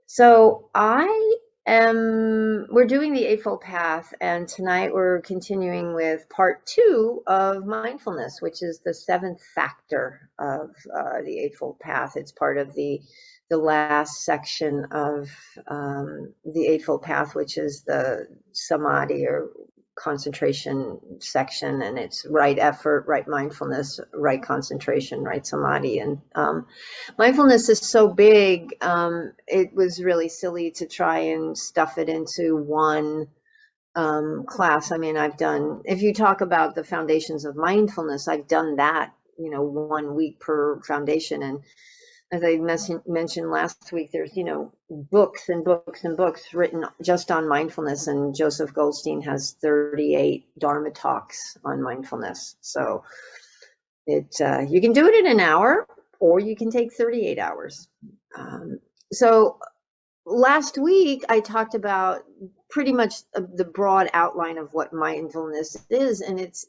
So we're doing the Eightfold Path, and tonight we're continuing with part two of mindfulness, which is the seventh factor of the Eightfold Path. It's part of the last section of the Eightfold Path, which is the samadhi or concentration section, and it's right effort, right mindfulness, right concentration, right samadhi. And mindfulness is so big, it was really silly to try and stuff it into one class. I mean, if you talk about the foundations of mindfulness, I've done that, 1 week per foundation. And as I mentioned last week, there's, books and books and books written just on mindfulness. And Joseph Goldstein has 38 Dharma talks on mindfulness. So you can do it in an hour, or you can take 38 hours. So last week I talked about pretty much the broad outline of what mindfulness is, and it's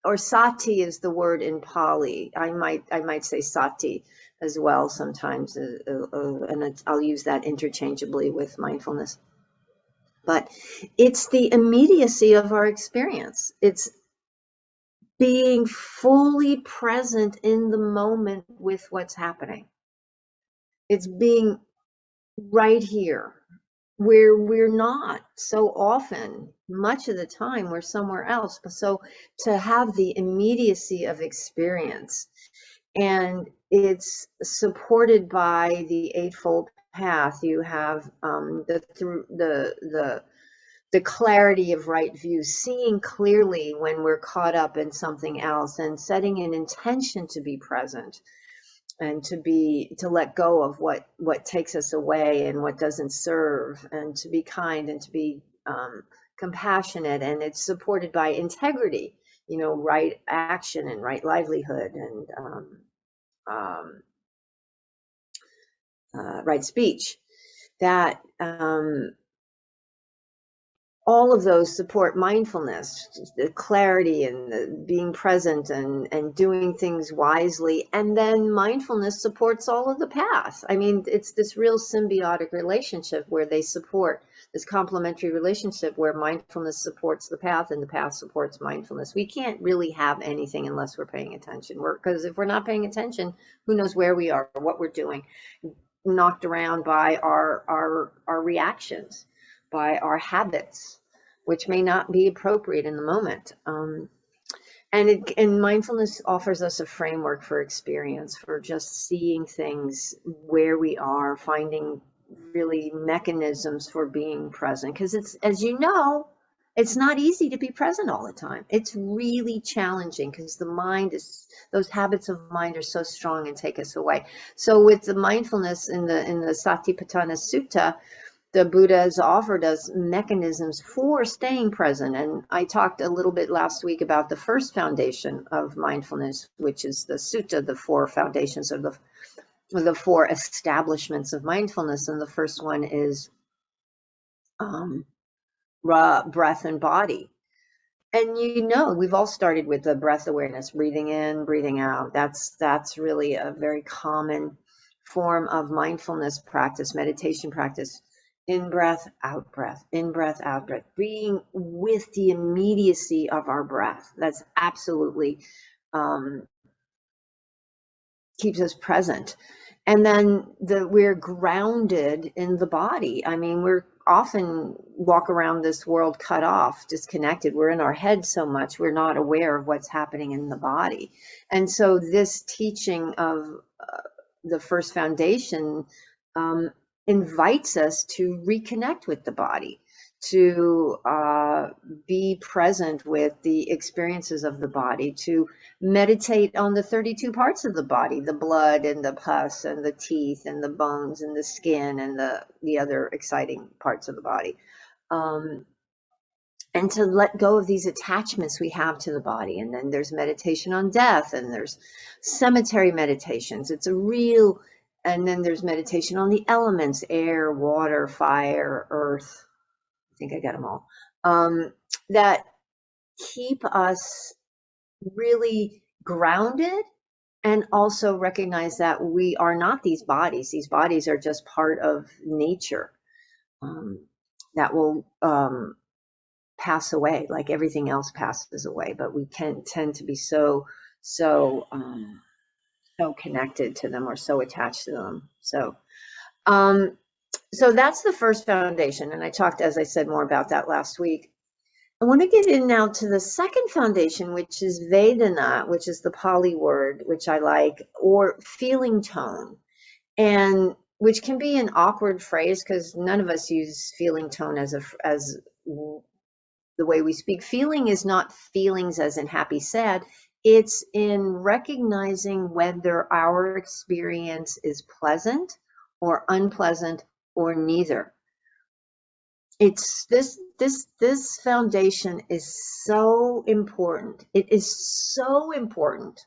or sati is the word in Pali. I might say sati as well sometimes, and I'll use that interchangeably with mindfulness. But it's the immediacy of our experience. It's being fully present in the moment with what's happening. It's being right here, where we're not so often. Much of the time we're somewhere else. So to have the immediacy of experience, and it's supported by the Eightfold Path. You have the clarity of right view, seeing clearly when we're caught up in something else, and setting an intention to be present, and to let go of what takes us away and what doesn't serve, and to be kind, and to be compassionate. And it's supported by integrity, right action and right livelihood, and right speech. That all of those support mindfulness, the clarity and the being present, and doing things wisely. And then mindfulness supports all of the paths. I mean, it's this real symbiotic relationship where they support this complementary relationship, where mindfulness supports the path and the path supports mindfulness. We can't really have anything unless we're paying attention. Because if we're not paying attention, who knows where we are or what we're doing, knocked around by our reactions, by our habits, which may not be appropriate in the moment. And mindfulness offers us a framework for experience, for just seeing things where we are, finding really mechanisms for being present. Because it's, as you know, it's not easy to be present all the time. It's really challenging because those habits of mind are so strong and take us away. So with the mindfulness in the Satipatthana Sutta, the Buddha has offered us mechanisms for staying present. And I talked a little bit last week about the first foundation of mindfulness, which is the sutta, the Four Foundations of the Four Establishments of Mindfulness. And the first one is breath and body. And we've all started with the breath awareness, breathing in, breathing out. That's really a very common form of mindfulness practice, meditation practice. In breath, out breath, in breath, out breath, being with the immediacy of our breath. That's absolutely keeps us present. And then we're grounded in the body. I mean, we're often walk around this world cut off, disconnected. We're in our head so much, we're not aware of what's happening in the body. And so this teaching of the first foundation invites us to reconnect with the body, to be present with the experiences of the body, to meditate on the 32 parts of the body, the blood and the pus and the teeth and the bones and the skin and the other exciting parts of the body. And to let go of these attachments we have to the body. And then there's meditation on death, and there's cemetery meditations. And then there's meditation on the elements: air, water, fire, earth. I think I got them all. That keep us really grounded and also recognize that we are not these bodies. These bodies are just part of nature, that will pass away, like everything else passes away. But we can tend to be so so connected to them, or so attached to them. Um, so that's the first foundation, and I talked, as I said, more about that last week. I want to get in now to the second foundation, which is Vedant, which is the Pali word, which I like, or feeling tone, and which can be an awkward phrase because none of us use feeling tone as the way we speak. Feeling is not feelings as in happy, sad. It's in recognizing whether our experience is pleasant or unpleasant or neither. It's this foundation is so important. It is so important.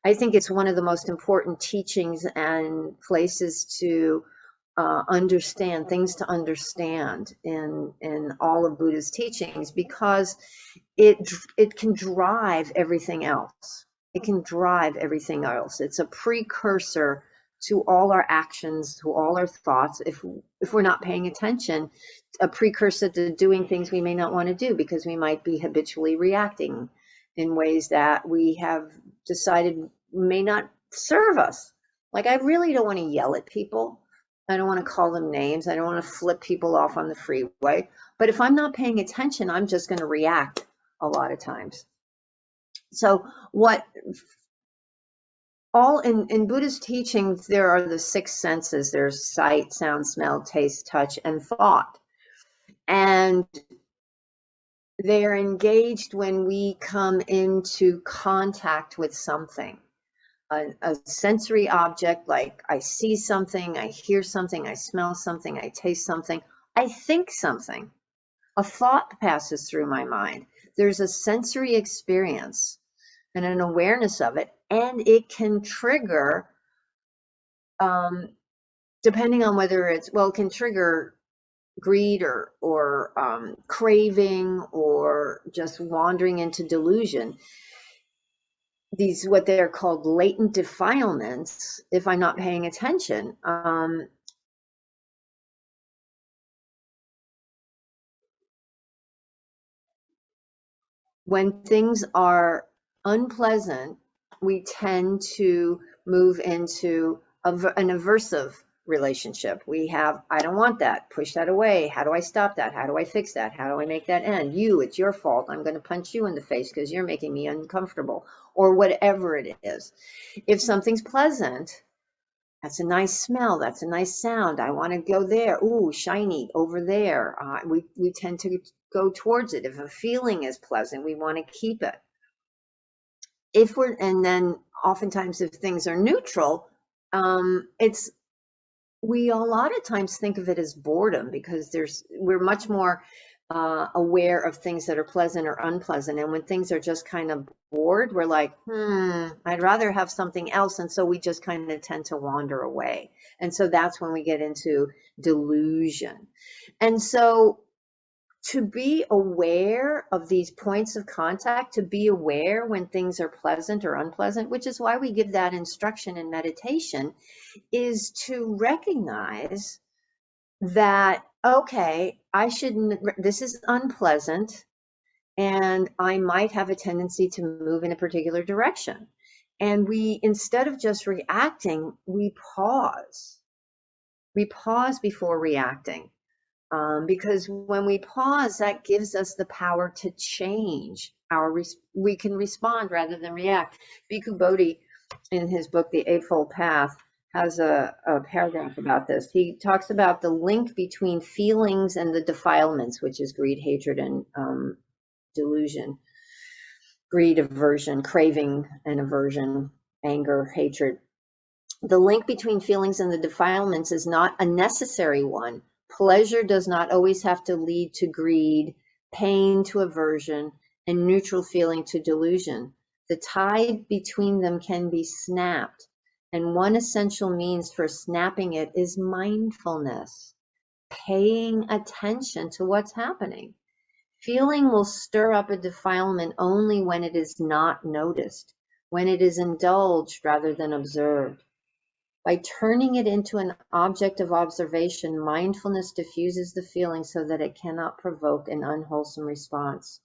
I think it's one of the most important teachings and places to understand, things to understand in all of Buddha's teachings, because it can drive everything else. It can drive everything else. It's a precursor to all our actions, to all our thoughts. If we're not paying attention, a precursor to doing things we may not want to do, because we might be habitually reacting in ways that we have decided may not serve us. Like, I really don't want to yell at people. I don't want to call them names. I don't want to flip people off on the freeway. But if I'm not paying attention, I'm just going to react a lot of times. So what all in Buddhist teachings, there are the six senses. There's sight, sound, smell, taste, touch, and thought. And they're engaged when we come into contact with something, a sensory object, like I see something, I hear something, I smell something, I taste something, I think something. A thought passes through my mind. There's a sensory experience and an awareness of it, and it can trigger, depending on whether it can trigger greed or craving, or just wandering into delusion. These, what they're called latent defilements, if I'm not paying attention. When things are unpleasant, we tend to move into an aversive relationship. We have, I don't want that, push that away. How do I stop that? How do I fix that? How do I make that end? It's your fault. I'm going to punch you in the face because you're making me uncomfortable, or whatever it is. If something's pleasant, that's a nice smell, that's a nice sound, I want to go there. Ooh, shiny over there. We tend to go towards it. If a feeling is pleasant, we want to keep it. And then oftentimes if things are neutral, we a lot of times think of it as boredom, because we're much more aware of things that are pleasant or unpleasant. And when things are just kind of bored, we're like, I'd rather have something else. And so we just kind of tend to wander away. And so that's when we get into delusion. And so to be aware of these points of contact, to be aware when things are pleasant or unpleasant, which is why we give that instruction in meditation, is to recognize that, okay, this is unpleasant, and I might have a tendency to move in a particular direction. And instead of just reacting, we pause. We pause before reacting. Because when we pause, that gives us the power to change we can respond rather than react. Bhikkhu Bodhi, in his book, The Eightfold Path, has a paragraph about this. He talks about the link between feelings and the defilements, which is greed, hatred, and delusion. Greed, aversion, craving and aversion, anger, hatred. The link between feelings and the defilements is not a necessary one. Pleasure does not always have to lead to greed, pain to aversion, and neutral feeling to delusion. The tide between them can be snapped, and one essential means for snapping it is mindfulness, paying attention to what's happening. Feeling will stir up a defilement only when it is not noticed. when it is indulged rather than observed. By turning it into an object of observation, mindfulness diffuses the feeling so that it cannot provoke an unwholesome response.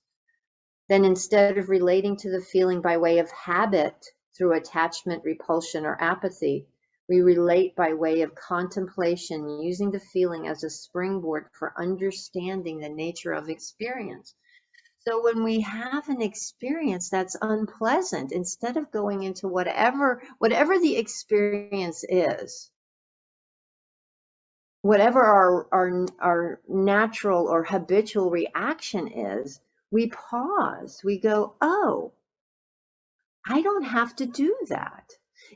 Then instead of relating to the feeling by way of habit through attachment, repulsion, or apathy, we relate by way of contemplation, using the feeling as a springboard for understanding the nature of experience. So when we have an experience that's unpleasant, instead of going into whatever the experience is, whatever our natural or habitual reaction is, we pause. We go, oh, I don't have to do that.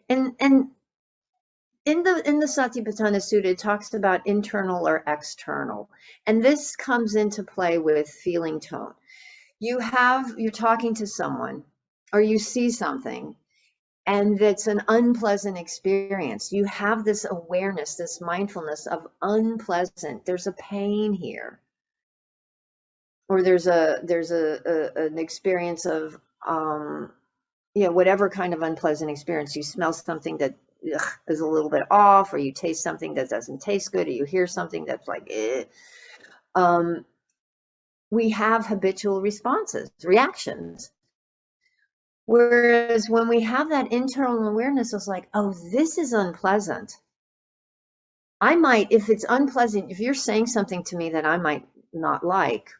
And in the Satipatthana Sutta, it talks about internal or external. And this comes into play with feeling tone. You're talking to someone, or you see something, and it's an unpleasant experience. You have this awareness, this mindfulness of unpleasant. There's a pain here, or there's an experience of whatever kind of unpleasant experience. You smell something that is a little bit off, or you taste something that doesn't taste good, or you hear something that's like we have habitual responses, reactions. Whereas when we have that internal awareness, it's like, oh, this is unpleasant. I might, if it's unpleasant, if you're saying something to me that I might not like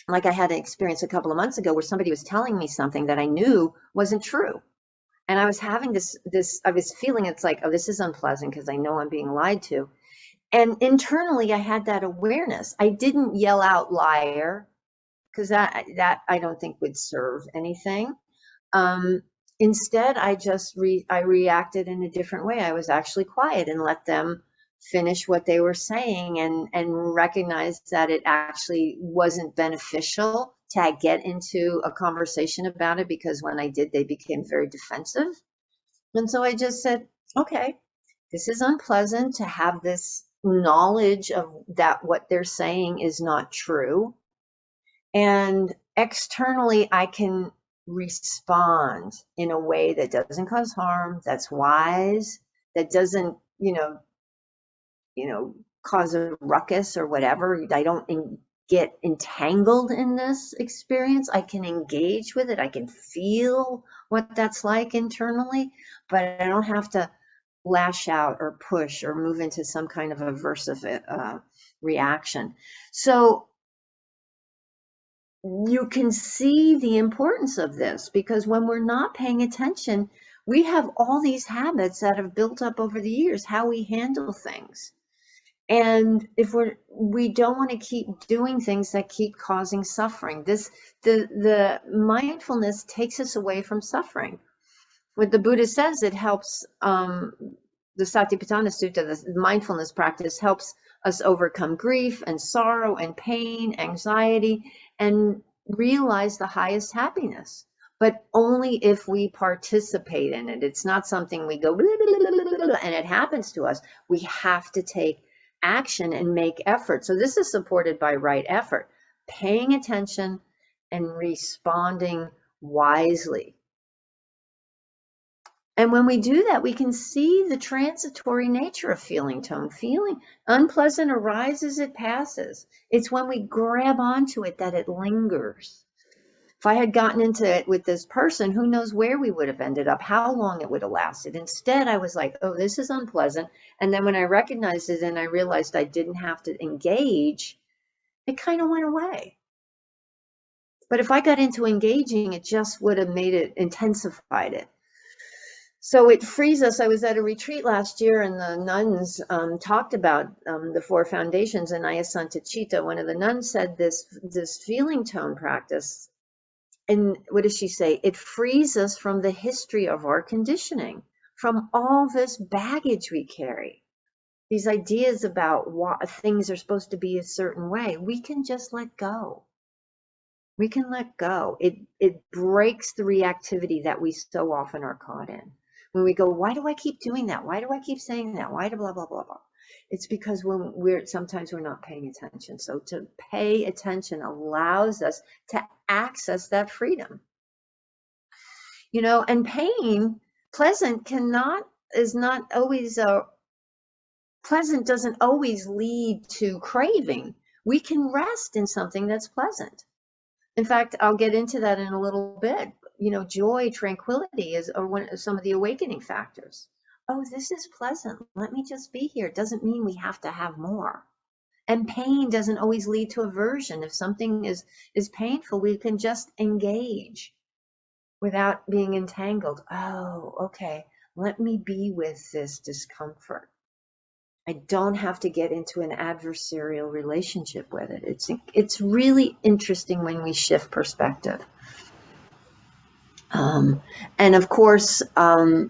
I had an experience a couple of months ago where somebody was telling me something that I knew wasn't true. And I was having I was feeling, it's like, oh, this is unpleasant because I know I'm being lied to. And internally, I had that awareness. I didn't yell out liar, because that I don't think would serve anything. Instead, I reacted in a different way. I was actually quiet and let them finish what they were saying, and recognized that it actually wasn't beneficial to get into a conversation about it, because when I did, they became very defensive. And so I just said, okay, this is unpleasant to have this knowledge of that what they're saying is not true. And externally, I can respond in a way that doesn't cause harm, that's wise, that doesn't, cause a ruckus or whatever. I don't get entangled in this experience. I can engage with it. I can feel what that's like internally, but I don't have to lash out or push or move into some kind of aversive reaction. So you can see the importance of this, because when we're not paying attention, we have all these habits that have built up over the years, how we handle things. And if we don't want to keep doing things that keep causing suffering, the mindfulness takes us away from suffering. What the Buddha says, it helps, the Satipatthana Sutta, the mindfulness practice helps us overcome grief and sorrow and pain, anxiety, and realize the highest happiness. But only if we participate in it. It's not something we go and it happens to us. We have to take action and make effort. So this is supported by right effort, paying attention and responding wisely. And when we do that, we can see the transitory nature of feeling tone. Feeling unpleasant arises, it passes. It's when we grab onto it that it lingers. If I had gotten into it with this person, who knows where we would have ended up, how long it would have lasted. Instead, I was like, oh, this is unpleasant. And then when I recognized it and I realized I didn't have to engage, it kind of went away. But if I got into engaging, it just would have made it, intensified it. So it frees us. I was at a retreat last year, and the nuns talked about the Four Foundations, and Ayasantachita, one of the nuns, said this feeling tone practice. And what does she say? It frees us from the history of our conditioning, from all this baggage we carry, these ideas about what things are supposed to be a certain way. We can just let go. We can let go. It breaks the reactivity that we so often are caught in. When we go, why do I keep doing that? Why do I keep saying that? Why do blah, blah, blah, blah? It's because sometimes we're not paying attention. So to pay attention allows us to access that freedom. And pain, is not always pleasant doesn't always lead to craving. We can rest in something that's pleasant. In fact, I'll get into that in a little bit. Joy, tranquility are some of the awakening factors. Oh, this is pleasant. Let me just be here. It doesn't mean we have to have more. And pain doesn't always lead to aversion. If something is painful, we can just engage without being entangled. Oh, okay. Let me be with this discomfort. I don't have to get into an adversarial relationship with it. It's really interesting when we shift perspective. And of course, I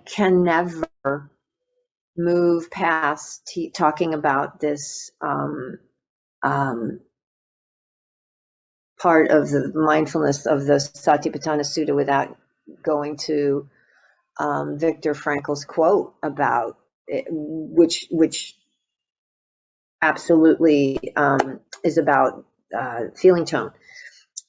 can never move past talking about this part of the mindfulness of the Satipatthana Sutta without going to Viktor Frankel's quote about it, which absolutely is about feeling tone.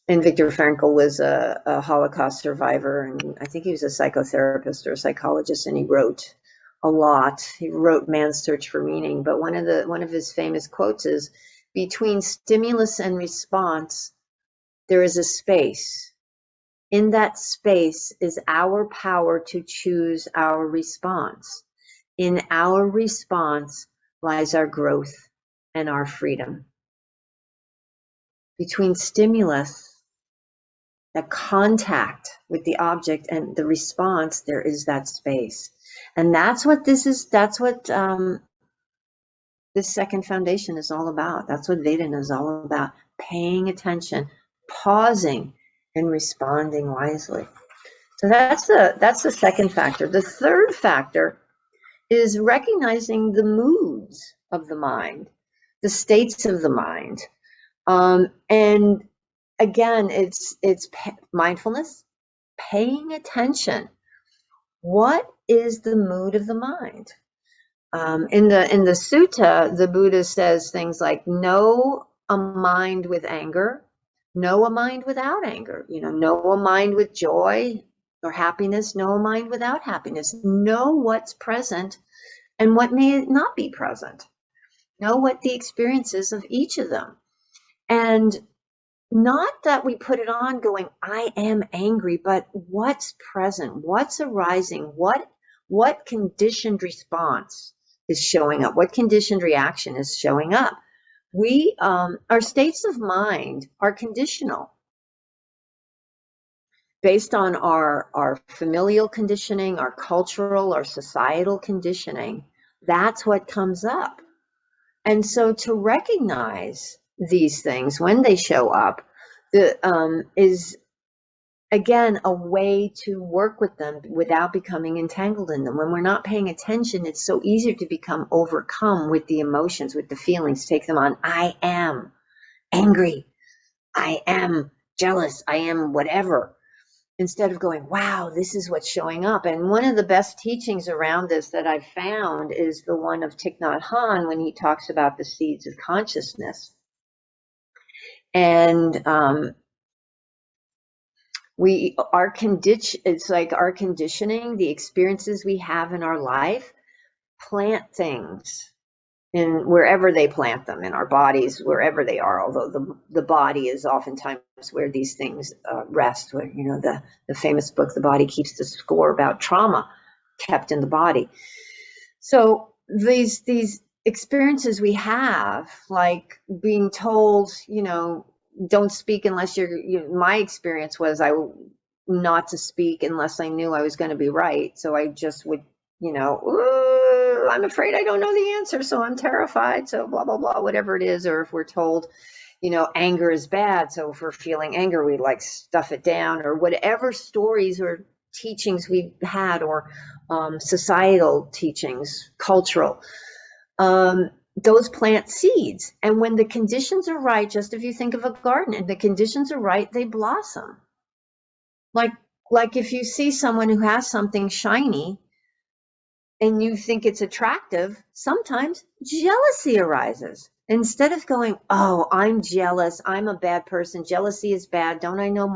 And Viktor Frankl was a Holocaust survivor, and I think he was a psychotherapist or a psychologist, and he wrote a lot. He wrote Man's Search for Meaning, but one of his famous quotes is, "Between stimulus and response, there is a space. In that space is our power to choose our response. In our response lies our growth and our freedom." Between stimulus, the contact with the object, and the response, there is that space. And that's what this second foundation is all about. That's what Vedant is all about. Paying attention, pausing, and responding wisely. So that's the second factor. The third factor is recognizing the moods of the mind, the states of the mind. And again, it's mindfulness, paying attention. What is the mood of the mind? In the sutta, the Buddha says things like, know a mind with anger, know a mind without anger, know a mind with joy or happiness, know a mind without happiness, know what's present and what may not be present, know what the experience is of each of them. And not that we put it on going, I am angry, but what's present, what's arising, what conditioned response is showing up, what conditioned reaction is showing up. Our states of mind are conditional based on our familial conditioning, our cultural, our societal conditioning. That's what comes up. And so to recognize these things when they show up is, again, a way to work with them without becoming entangled in them. When we're not paying attention, it's so easier to become overcome with the emotions, with the feelings, take them on. I am angry. I am jealous. I am whatever. Instead of going, wow, this is what's showing up. And one of the best teachings around this that I've found is the one of Thich Nhat Hanh when he talks about the seeds of consciousness. And it's like our conditioning, the experiences we have in our life, plant things in wherever they plant them in our bodies, wherever they are, although the body is oftentimes where these things rest, where, the famous book, The Body Keeps the Score, about trauma kept in the body. So these experiences we have, like being told, don't speak unless my experience was not to speak unless I knew I was going to be right. So I just would, I'm afraid I don't know the answer, so I'm terrified, so blah, blah, blah, whatever it is. Or if we're told, anger is bad, so if we're feeling anger, we stuff it down, or whatever stories or teachings we've had, or societal teachings, cultural. Those plant seeds. And when the conditions are right, just if you think of a garden and the conditions are right, they blossom. Like if you see someone who has something shiny and you think it's attractive, sometimes jealousy arises. Instead of going, oh, I'm jealous, I'm a bad person, jealousy is bad, don't I know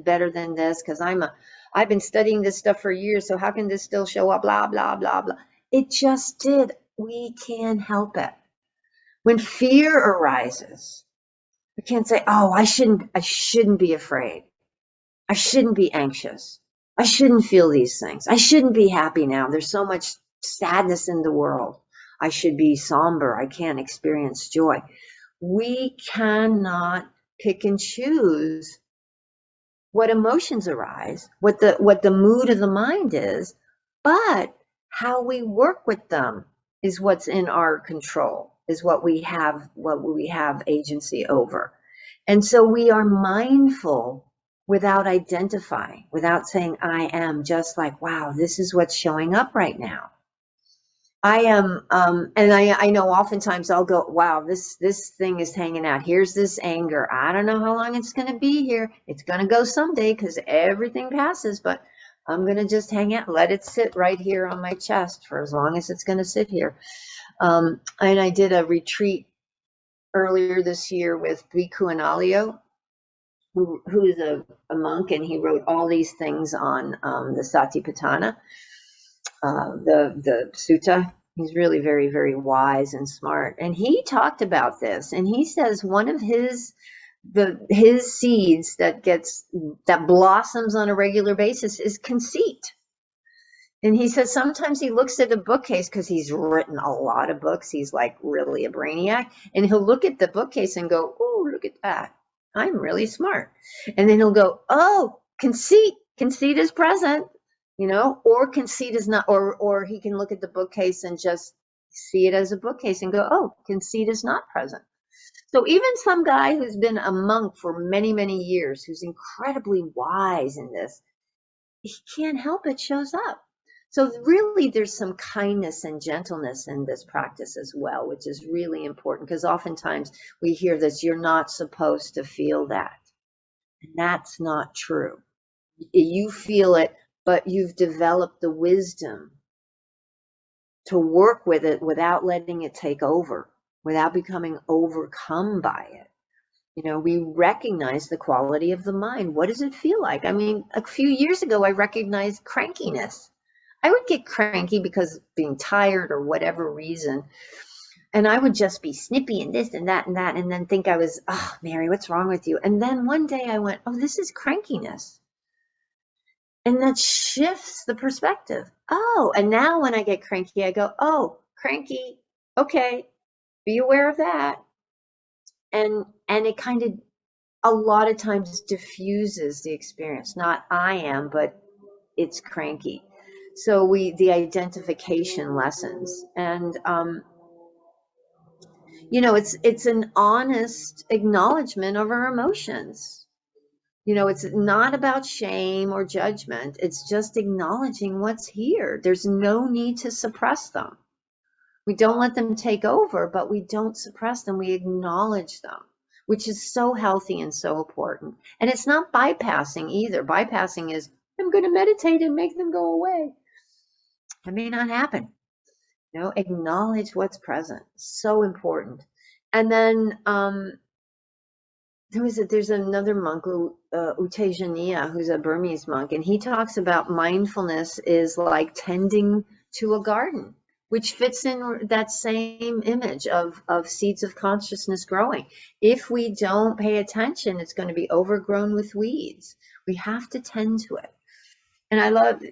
better than this, because I've been studying this stuff for years, so how can this still show up, blah, blah, blah, blah. It just did. We can't help it. When fear arises, we can't say, oh, I shouldn't be afraid. I shouldn't be anxious. I shouldn't feel these things. I shouldn't be happy now. There's so much sadness in the world. I should be somber. I can't experience joy. We cannot pick and choose what emotions arise, what the mood of the mind is, but how we work with them is what's in our control, is what we have agency over. And so we are mindful without identifying, without saying I am, just like, wow, this is what's showing up right now. I am, and I know oftentimes I'll go, wow, this thing is hanging out. Here's this anger. I don't know how long it's going to be here. It's going to go someday because everything passes, but I'm going to just hang out, let it sit right here on my chest for as long as it's going to sit here. And I did a retreat earlier this year with Bhikkhu Analayo, who is a monk, and he wrote all these things on the Satipatthana. The sutta. He's really very, very wise and smart. And he talked about this, and he says one of his seeds that blossoms on a regular basis is conceit. And he says sometimes he looks at a bookcase, because he's written a lot of books. He's like really a brainiac. And he'll look at the bookcase and go, oh, look at that. I'm really smart. And then he'll go, oh, conceit. Conceit is present. Or conceit is not, or he can look at the bookcase and just see it as a bookcase and go, oh, conceit is not present. So even some guy who's been a monk for many, many years, who's incredibly wise in this, he can't help it shows up. So really there's some kindness and gentleness in this practice as well, which is really important, because oftentimes we hear this, you're not supposed to feel that. And that's not true. You feel it, but you've developed the wisdom to work with it without letting it take over, without becoming overcome by it. We recognize the quality of the mind. What does it feel like? I mean, a few years ago, I recognized crankiness. I would get cranky because of being tired or whatever reason. And I would just be snippy and this and that, and then think I was, oh, Mary, what's wrong with you? And then one day I went, oh, this is crankiness. And that shifts the perspective. Oh, and now when I get cranky, I go, oh, cranky. Okay, be aware of that. And it kind of, a lot of times, diffuses the experience. Not I am, but it's cranky. So the identification lessens. And, it's an honest acknowledgement of our emotions. It's not about shame or judgment. It's just acknowledging what's here. There's no need to suppress them. We don't let them take over, but we don't suppress them. We acknowledge them, which is so healthy and so important. And it's not bypassing either. Bypassing is, I'm going to meditate and make them go away. That may not happen. Acknowledge what's present. So important. And then, there's another monk, Utejaniya, who's a Burmese monk, and he talks about mindfulness is like tending to a garden, which fits in that same image of seeds of consciousness growing. If we don't pay attention, it's going to be overgrown with weeds. We have to tend to it. And I love,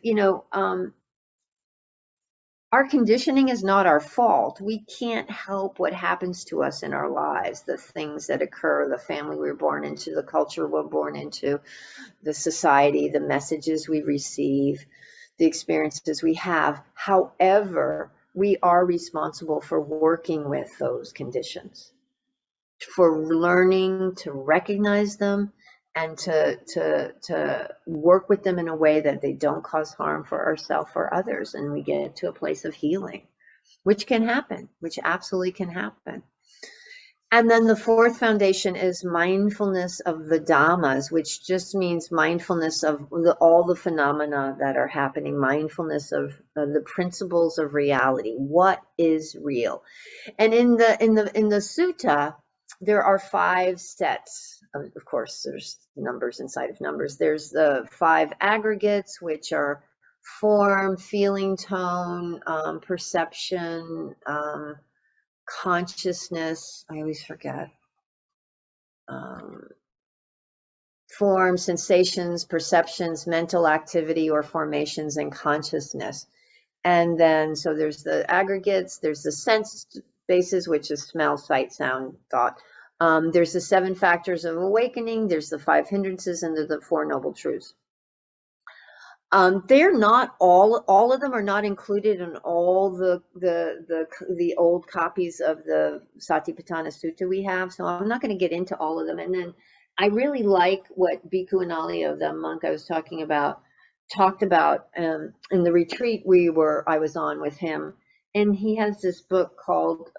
our conditioning is not our fault. We can't help what happens to us in our lives, the things that occur, the family we're born into, the culture we're born into, the society, the messages we receive, the experiences we have. However, we are responsible for working with those conditions, for learning to recognize them, and to work with them in a way that they don't cause harm for ourselves or others, and we get to a place of healing, which can happen, which absolutely can happen. And then the fourth foundation is mindfulness of the dhammas, which just means mindfulness of all the phenomena that are happening, mindfulness of the principles of reality. What is real? And in the sutta, there are 5 sets. Of course, there's numbers inside of numbers. There's the 5 aggregates, which are form, feeling, tone, perception, consciousness. I always forget. Form, sensations, perceptions, mental activity or formations, and consciousness. And then, so there's the aggregates, there's the sense bases, which is smell, sight, sound, thought. There's the 7 factors of awakening, there's the 5 hindrances, and there's the 4 noble truths. They're not all of them are not included in all the old copies of the Satipatthana Sutta we have, so I'm not going to get into all of them. And then I really like what Bhikkhu Analayo, the monk I was talking about, talked about in the retreat I was on with him, and he has this book called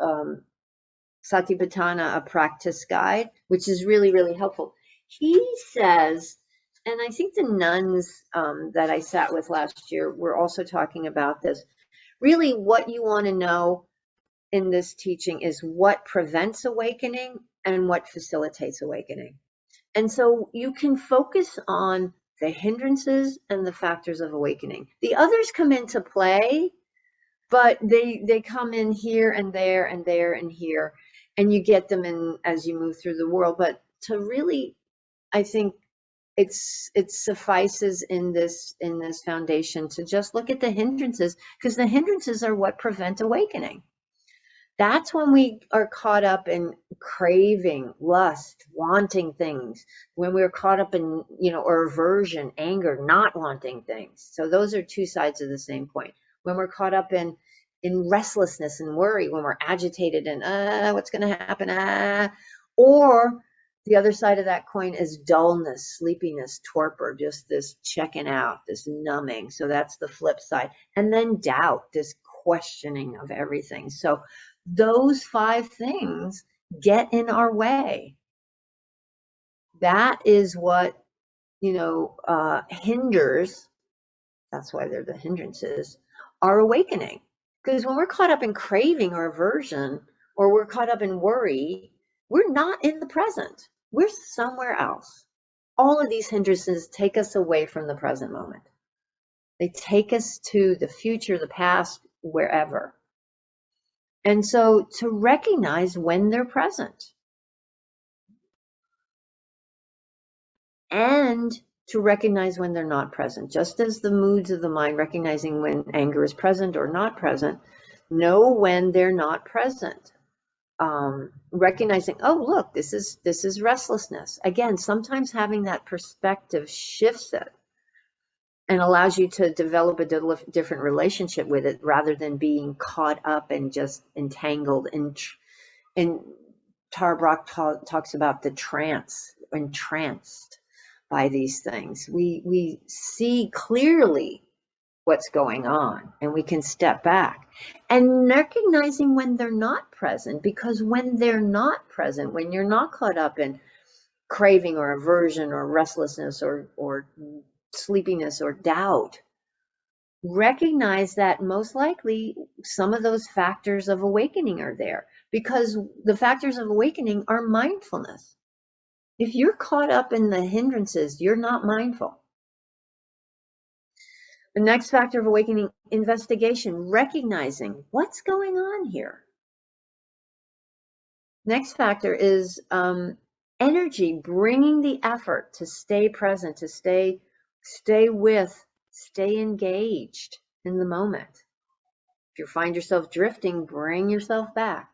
Satipatthana, A Practice Guide, which is really, really helpful. He says, and I think the nuns that I sat with last year were also talking about this, really what you want to know in this teaching is what prevents awakening and what facilitates awakening. And so you can focus on the hindrances and the factors of awakening. The others come into play, but they come in here and there and there and here, and you get them in as you move through the world. But to really, I think it suffices in this foundation to just look at the hindrances, because the hindrances are what prevent awakening. That's when we are caught up in craving, lust, wanting things, when we're caught up in, or aversion, anger, not wanting things. So those are 2 sides of the same coin. When we're caught up in restlessness and worry, when we're agitated and what's going to happen, or the other side of that coin is dullness, sleepiness, torpor, just this checking out, this numbing. So that's the flip side. And then doubt, this questioning of everything. So those 5 things get in our way. That is what, hinders, that's why they're the hindrances, our awakening. Because when we're caught up in craving or aversion, or we're caught up in worry, we're not in the present. We're somewhere else. All of these hindrances take us away from the present moment. They take us to the future, the past, wherever. And so to recognize when they're present and to recognize when they're not present, just as the moods of the mind, recognizing when anger is present or not present, know when they're not present. Recognizing, oh, look, this is restlessness. Again, sometimes having that perspective shifts it and allows you to develop a different relationship with it, rather than being caught up and just entangled in. Tarbrock talks about the trance, entranced by these things. We see clearly what's going on, and we can step back and recognizing when they're not present, because when they're not present, when you're not caught up in craving or aversion or restlessness or sleepiness or doubt, recognize that most likely some of those factors of awakening are there, because the factors of awakening are mindfulness. If you're caught up in the hindrances, you're not mindful. The next factor of awakening, investigation, recognizing what's going on here. Next factor is energy, bringing the effort to stay present, to stay engaged in the moment. If you find yourself drifting, bring yourself back.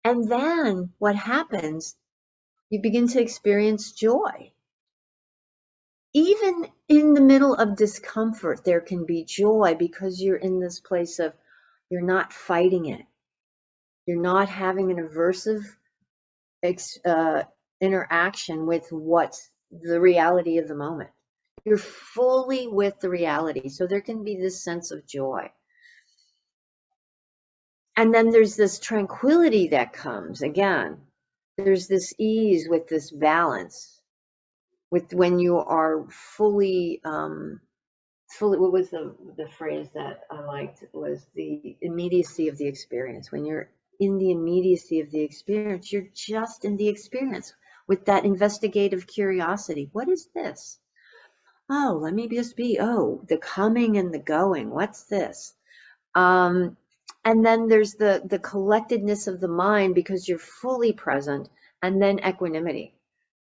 And then what happens, you begin to experience joy. Even in the middle of discomfort, there can be joy, because you're in this place of, you're not fighting it. You're not having an aversive interaction with what's the reality of the moment. You're fully with the reality. So there can be this sense of joy. And then there's this tranquility that comes again. There's this ease with this balance with when you are fully, what was the phrase that I liked was the immediacy of the experience. When you're in the immediacy of the experience, you're just in the experience with that investigative curiosity. What is this? Oh, let me just be. Oh, the coming and the going. What's this? Um, and then there's the collectedness of the mind because you're fully present, and then equanimity,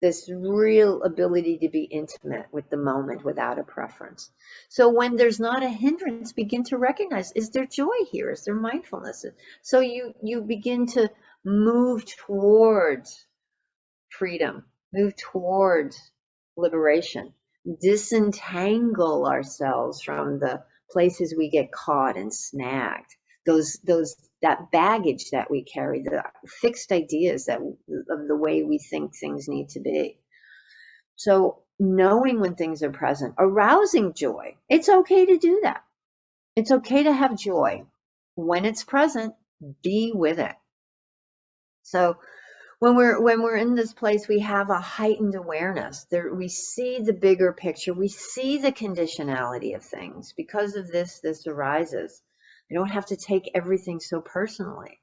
this real ability to be intimate with the moment without a preference. So when there's not a hindrance, begin to recognize, is there joy here? Is there mindfulness? So you begin to move towards freedom, move towards liberation, disentangle ourselves from the places we get caught and snagged, those that baggage that we carry, the fixed ideas that of the way we think things need to be. So knowing when things are present, arousing joy. It's okay to do that. It's okay to have joy. When it's present, be with it. So when we're in this place, we have a heightened awareness. There, we see the bigger picture. We see the conditionality of things. Because of this arises. We don't have to take everything so personally.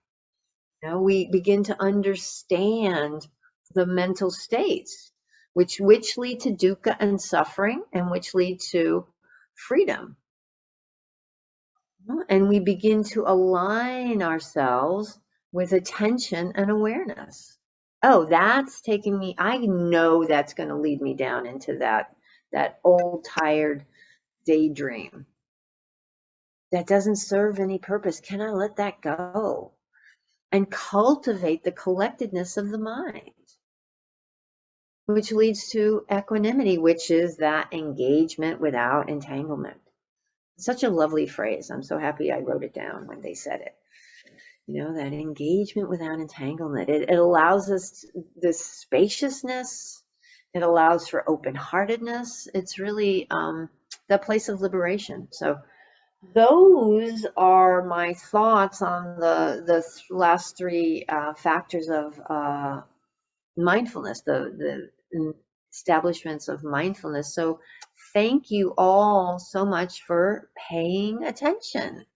You know, we begin to understand the mental states, which lead to dukkha and suffering, and which lead to freedom. And we begin to align ourselves with attention and awareness. Oh, that's taking me, I know that's going to lead me down into that old tired daydream that doesn't serve any purpose. Can I let that go and cultivate the collectedness of the mind, which leads to equanimity, which is that engagement without entanglement? Such a lovely phrase. I'm so happy I wrote it down when they said it. You know, that engagement without entanglement. It allows us this spaciousness. It allows for open-heartedness. It's really the place of liberation. So those are my thoughts on the last three factors of mindfulness, the establishments of mindfulness. So thank you all so much for paying attention.